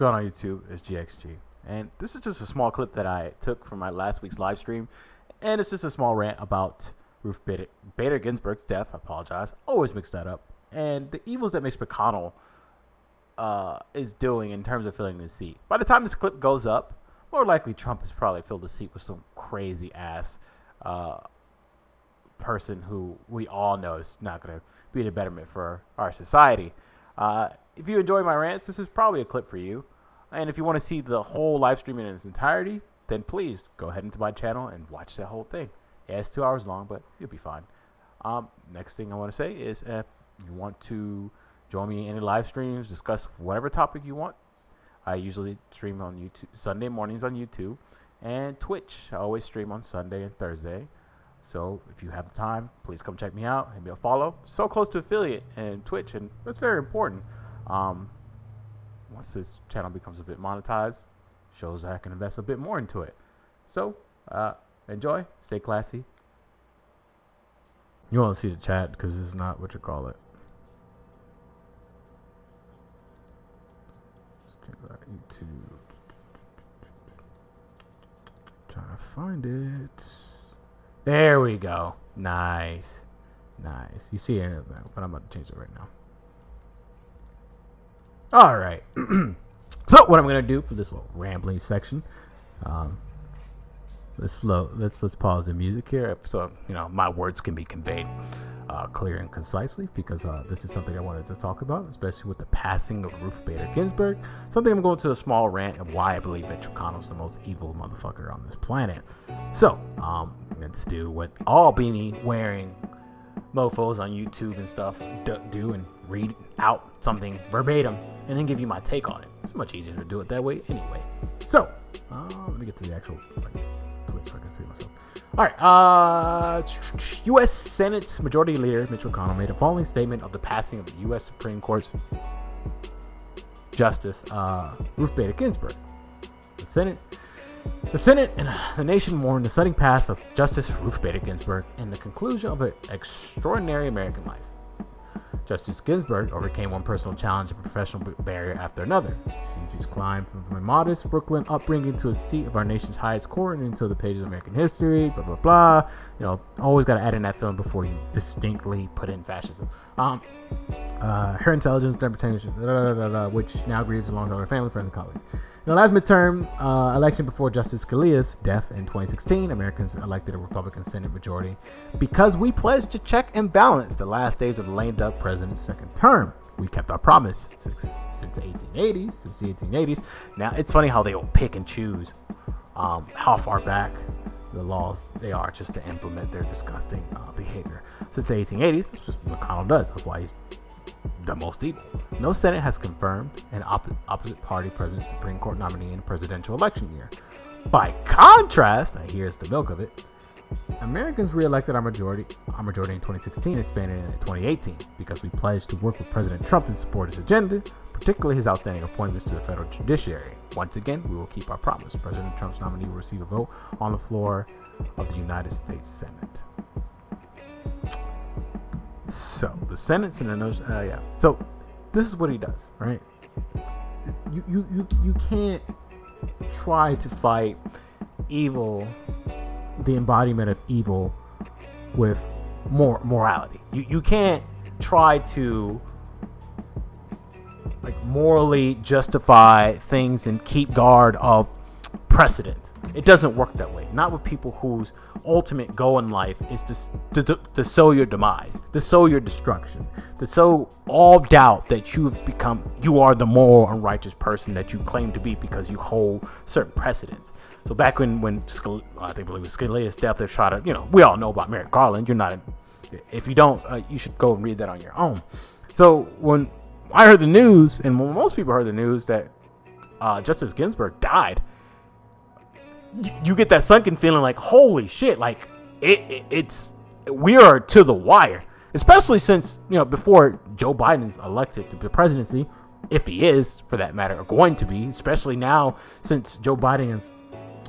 going on YouTube? It's GXG. And this is just a small clip that I took from my last week's live stream. And it's just a small rant about Ruth Bader Ginsburg's death. I apologize. Always mix that up. And the evils that Mitch McConnell is doing in terms of filling the seat. By the time this clip goes up, more likely Trump has probably filled the seat with some crazy ass person who we all know is not going to be the betterment for our society. If you enjoy my rants, this is probably a clip for you. And if you want to see the whole live stream in its entirety, then please go ahead into my channel and watch that whole thing. Yeah, it's 2 hours long, but you'll be fine. Next thing I want to say is if you want to join me in any live streams, discuss whatever topic you want. I usually stream on YouTube, Sunday mornings on YouTube, and Twitch. I always stream on Sunday and Thursday. So if you have the time, please come check me out and be a follow. So close to affiliate and Twitch, and that's very important. Once this channel becomes a bit monetized, shows that I can invest a bit more into it. So enjoy, stay classy. You want to see the chat because it's not what you call it. YouTube. Trying to find it. There we go. Nice. You see it, but I'm about to change it right now. All right. So what I'm gonna do for this little rambling section, let's pause the music here so my words can be conveyed clear and concisely, because this is something I wanted to talk about, especially with the passing of Ruth Bader Ginsburg. Something I'm going to a small rant of why I believe Mitch McConnell's the most evil motherfucker on this planet. So let's do what all beanie wearing mofos on YouTube and stuff do and read out something verbatim and then give you my take on it. It's much easier to do it that way anyway. So let me get to the actual Twitch so I can see myself. All right. U.S. Senate Majority Leader Mitch McConnell made a following statement of the passing of the U.S. Supreme Court's Justice Ruth Bader Ginsburg. The Senate and the nation mourn the sudden pass of Justice Ruth Bader Ginsburg and the conclusion of an extraordinary American life. Justice Ginsburg overcame one personal challenge and professional barrier after another. She's climbed from a modest Brooklyn upbringing to a seat of our nation's highest court and into the pages of American history, blah, blah, blah. Always got to add in that film before you distinctly put in fascism. Her intelligence, reputation, which now grieves alongside her family, friends, and colleagues. In the last midterm election before Justice Scalia's death in 2016, Americans elected a Republican Senate majority because we pledged to check and balance the last days of the lame duck president's second term. We kept our promise since the 1880s. Now, it's funny how they will pick and choose how far back the laws they are just to implement their disgusting behavior. Since the 1880s, that's just what McConnell does. That's why he's the most evil. No Senate has confirmed an opposite party president Supreme Court nominee in a presidential election year. By contrast, and here's the milk of it, Americans re-elected our majority in 2016 and expanded it in 2018 because we pledged to work with President Trump and support his agenda, particularly his outstanding appointments to the federal judiciary. Once again, we will keep our promise. President Trump's nominee will receive a vote on the floor of the United States Senate. So the Senate's in the So this is what he does, right? You can't try to fight evil, the embodiment of evil, with morality. You can't try to morally justify things and keep guard of precedent. It doesn't work that way. Not with people whose ultimate goal in life is to sow your demise, to sow your destruction, to sow all doubt that you are the moral and righteous person that you claim to be because you hold certain precedents. So back when I think it was Scalia's death, they try to, we all know about Merrick Garland. If you don't, you should go and read that on your own. So when I heard the news, and when most people heard the news that Justice Ginsburg died, you get that sunken feeling like, holy shit, we are to the wire, especially since, before Joe Biden's elected to the presidency, if he is, for that matter, going to be, especially now since Joe Biden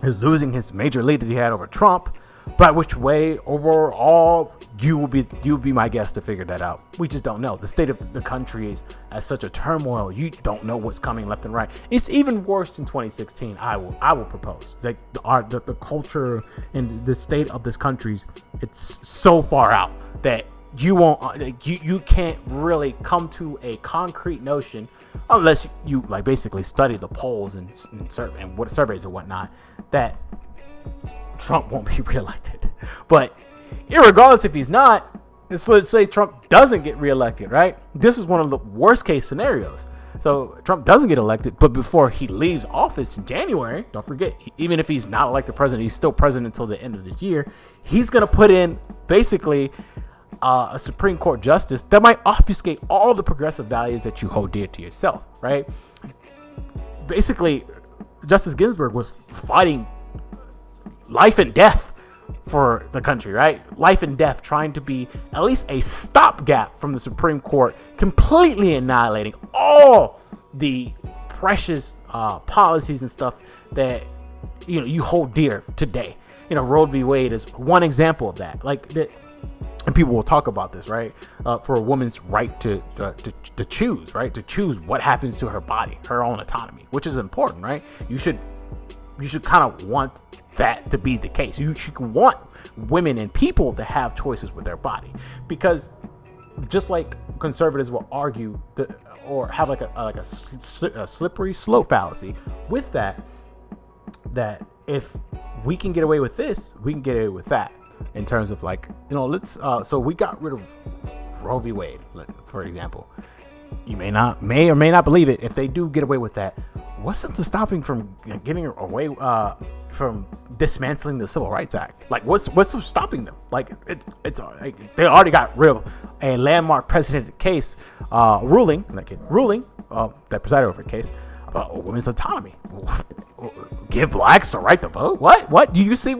is losing his major lead that he had over Trump. By which way, overall, you'll be my guest to figure that out. We just don't know. The state of the country is at such a turmoil. You don't know what's coming left and right. It's even worse than 2016. I will propose. Like the culture and the state of this country, it's so far out that you won't. You can't really come to a concrete notion unless you like basically study the polls and what surveys and whatnot that Trump won't be reelected. But irregardless if he's not, let's say Trump doesn't get reelected, right? This is one of the worst case scenarios. So Trump doesn't get elected, but before he leaves office in January, don't forget, even if he's not elected president, he's still president until the end of this year. He's going to put in basically a Supreme Court justice that might obfuscate all the progressive values that you hold dear to yourself, right? Basically, Justice Ginsburg was fighting life and death for the country, right? Life and death, trying to be at least a stopgap from the Supreme Court, completely annihilating all the precious policies and stuff that you hold dear today. Roe v. Wade is one example of that. And people will talk about this, right? For a woman's right to choose, right? To choose what happens to her body, her own autonomy, which is important, right? You should kind of want that to be the case. You should want women and people to have choices with their body, because just like conservatives will argue or have like a slippery slope fallacy with that if we can get away with this, we can get away with that. In terms of so we got rid of Roe v. Wade, for example. You may or may not believe it. If they do get away with that, what's sense of stopping from getting away from dismantling the Civil Rights Act? What's stopping them? They already got rid of a landmark precedent case ruling that presided over a case about women's autonomy. Give blacks the right to vote? What? Do you see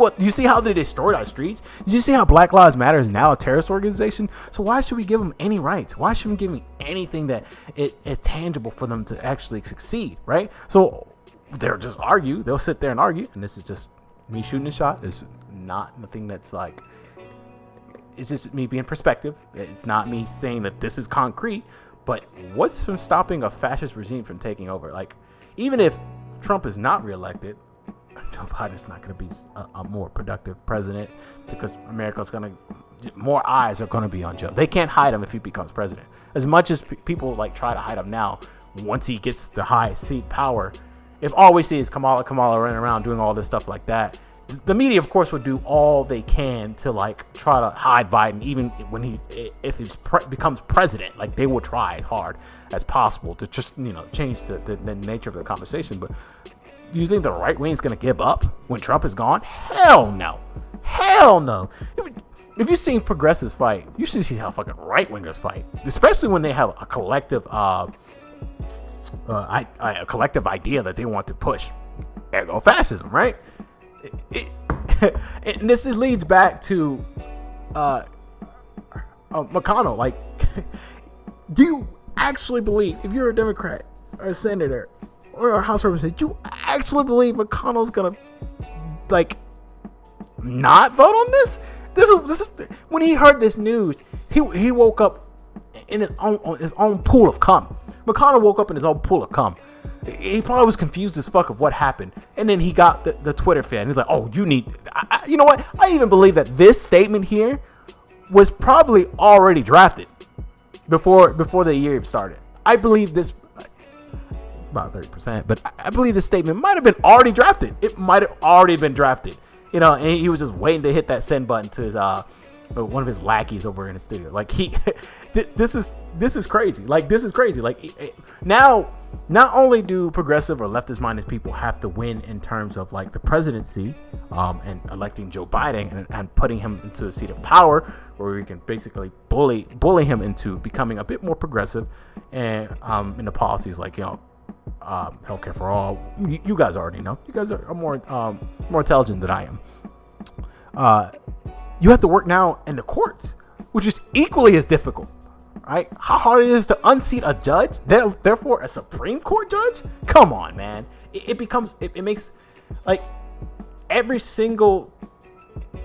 how they destroyed our streets? Did you see how Black Lives Matter is now a terrorist organization? So why should we give them any rights? Why should we give them anything that is tangible for them to actually succeed, right? So they'll just argue. They'll sit there and argue. And this is just me shooting a shot. It's not nothing that's it's just me being perspective. It's not me saying that this is concrete. But what's from stopping a fascist regime from taking over? Even if Trump is not reelected, Joe Biden's not going to be a more productive president, because more eyes are going to be on Joe. They can't hide him if he becomes president. As much as people try to hide him now, once he gets the high seat power, if all we see is Kamala running around doing all this stuff like that, the media, of course, would do all they can to try to hide Biden, even when if he becomes president. They will try as hard as possible to just change the nature of the conversation. But do you think the right wing is going to give up when Trump is gone? Hell no. If you've seen progressives fight, you should see how fucking right wingers fight, especially when they have a collective idea that they want to push. Ergo fascism, right? And this leads back to McConnell. Do you actually believe, if you're a Democrat or a senator or a House representative, you actually believe McConnell's gonna not vote on this? This is when he heard this news, he woke up in his own pool of cum. McConnell woke up in his own pool of cum. He probably was confused as fuck of what happened, and then he got the Twitter fan. He's like, "Oh, you know what? I even believe that this statement here was probably already drafted before the year started. I believe this about 30%, but I believe this statement might have been already drafted. It might have already been drafted, and he was just waiting to hit that send button to his one of his lackeys over in the studio. This is crazy. This is crazy. Now, not only do progressive or leftist minded people have to win in terms of the presidency, and electing Joe Biden and putting him into a seat of power where we can basically bully him into becoming a bit more progressive, and in the policies healthcare for all. You guys already know. You guys are more intelligent than I am. You have to work now in the courts, which is equally as difficult, right? How hard it is to unseat a judge, therefore a Supreme Court judge? Come on, man. It makes every single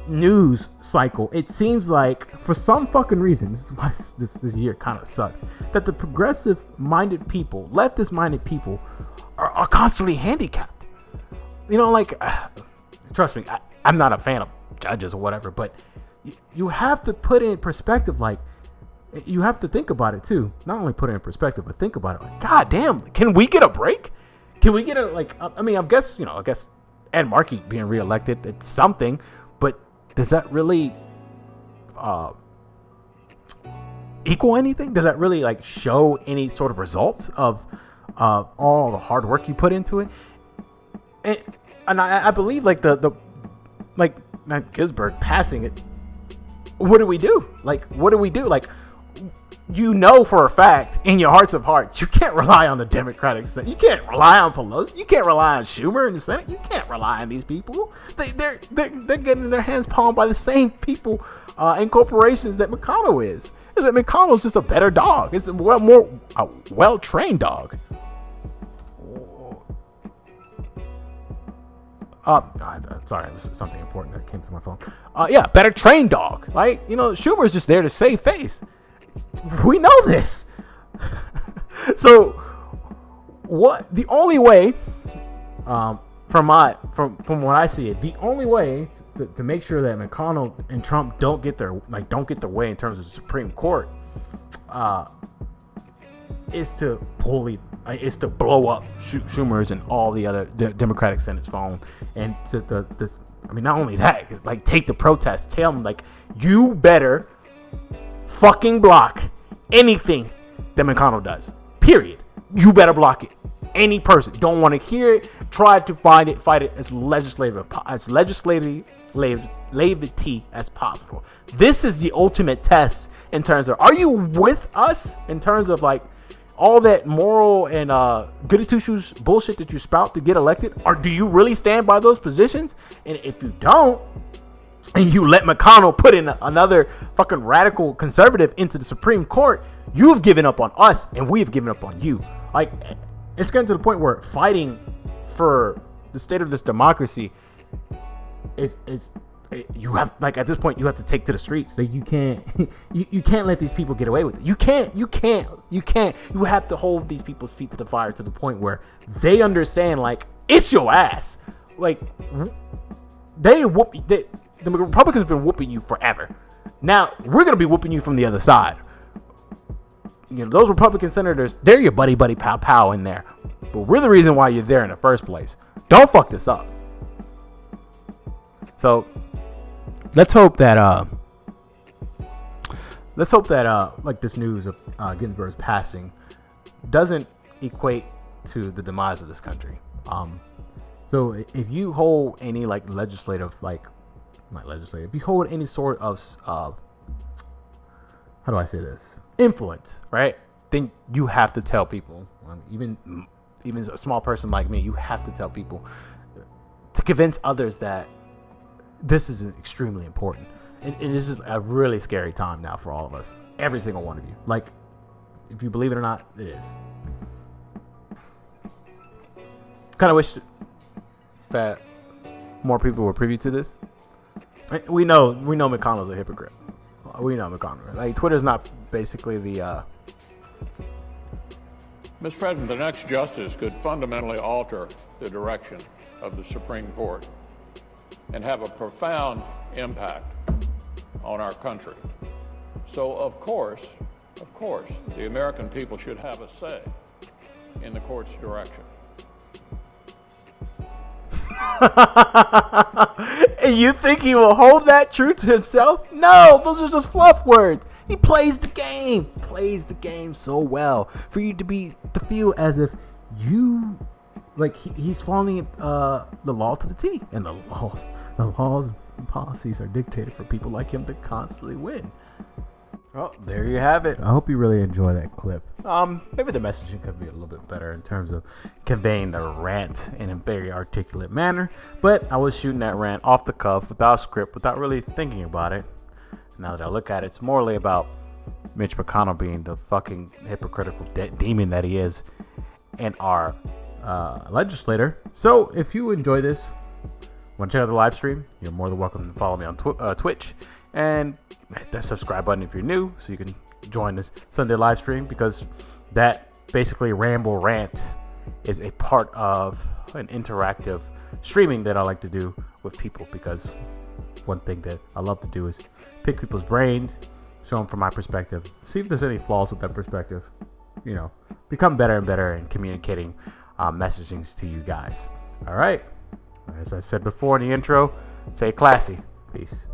news cycle, it seems like for some fucking reason, this is why this year kind of sucks, that the progressive-minded people, leftist-minded people, are constantly handicapped. You know, like, trust me, I'm not a fan of judges or whatever, but you have to put in perspective, like, you have to think about it too. Not only put it in perspective, but think about it. Like, God damn, can we get a break? Can we get a, like, I mean, I guess Ed Markey being reelected, it's something, but does that really equal anything? Does that really, like, show any sort of results of all the hard work you put into it? And I believe, like, like, not Ginsburg passing it. What do we do? Like, what do we do? Like, you know for a fact, in your hearts of hearts, you can't rely on the Democratic Senate. You can't rely on Pelosi. You can't rely on Schumer in the Senate. You can't rely on these people. They're getting their hands palmed by the same people and corporations that McConnell is. Is that McConnell's just a better dog? It's a more well-trained dog. Sorry, this is something important that came to my phone. Better trained dog. Like, Schumer's just there to save face. We know this. So, what the only way, from what I see it, the only way to make sure that McConnell and Trump don't get their way in terms of the Supreme Court, is to blow up Schumer's and all the other Democratic Senate's phone, and not only that, like, take the protest, tell them, like, you better fucking block anything that McConnell does. Period. You better block it. Any person don't want to hear it. Try to fight it as legislatively as possible. This is the ultimate test in terms of, are you with us in terms of, like, all that moral and goody two shoes bullshit that you spout to get elected, or do you really stand by those positions? And if you don't, and you let McConnell put in another fucking radical conservative into the Supreme Court, you've given up on us, and we've given up on you. Like, it's getting to the point where fighting for the state of this democracy you have, like, at this point, you have to take to the streets. Like, you can't you can't let these people get away with it. You can't. You have to hold these people's feet to the fire to the point where they understand, like, it's your ass. Like, the Republicans have been whooping you forever. Now we're gonna be whooping you from the other side. Those Republican senators, they're your buddy pow in there, but we're the reason why you're there in the first place. Don't fuck this up. So let's hope that like, this news of Ginsburg's passing doesn't equate to the demise of this country. So if you hold any, like, if you hold any sort of how do I say this, influence, right? Then you have to tell people, even a small person like me, you have to tell people to convince others that this is extremely important. And this is a really scary time now for all of us. Every single one of you. Like, if you believe it or not, it is. Kind of wish that more people were privy to this. We know McConnell's a hypocrite. We know McConnell. Like, Twitter's not basically the Mr. President, the next justice could fundamentally alter the direction of the Supreme Court and have a profound impact on our country. So, of course, the American people should have a say in the court's direction. And you think he will hold that true to himself? No, those are just fluff words. He plays the game so well for you to feel as if you, like, he's following the law to the T, and the laws and policies are dictated for people like him to constantly win. Well, there you have it. I hope you really enjoy that clip. Maybe the messaging could be a little bit better in terms of conveying the rant in a very articulate manner, but I was shooting that rant off the cuff, without script, without really thinking about it. Now that I look at it, it's morely about Mitch McConnell being the fucking hypocritical demon that he is, and our legislator. So if you enjoy this, Want to check out the live stream? You're more than welcome to follow me on Twitch and hit that subscribe button if you're new, so you can join this Sunday live stream, because that basically ramble rant is a part of an interactive streaming that I like to do with people, because one thing that I love to do is pick people's brains, show them from my perspective, see if there's any flaws with that perspective, become better and better in communicating messagings to you guys. All right. As I said before in the intro, stay classy. Peace.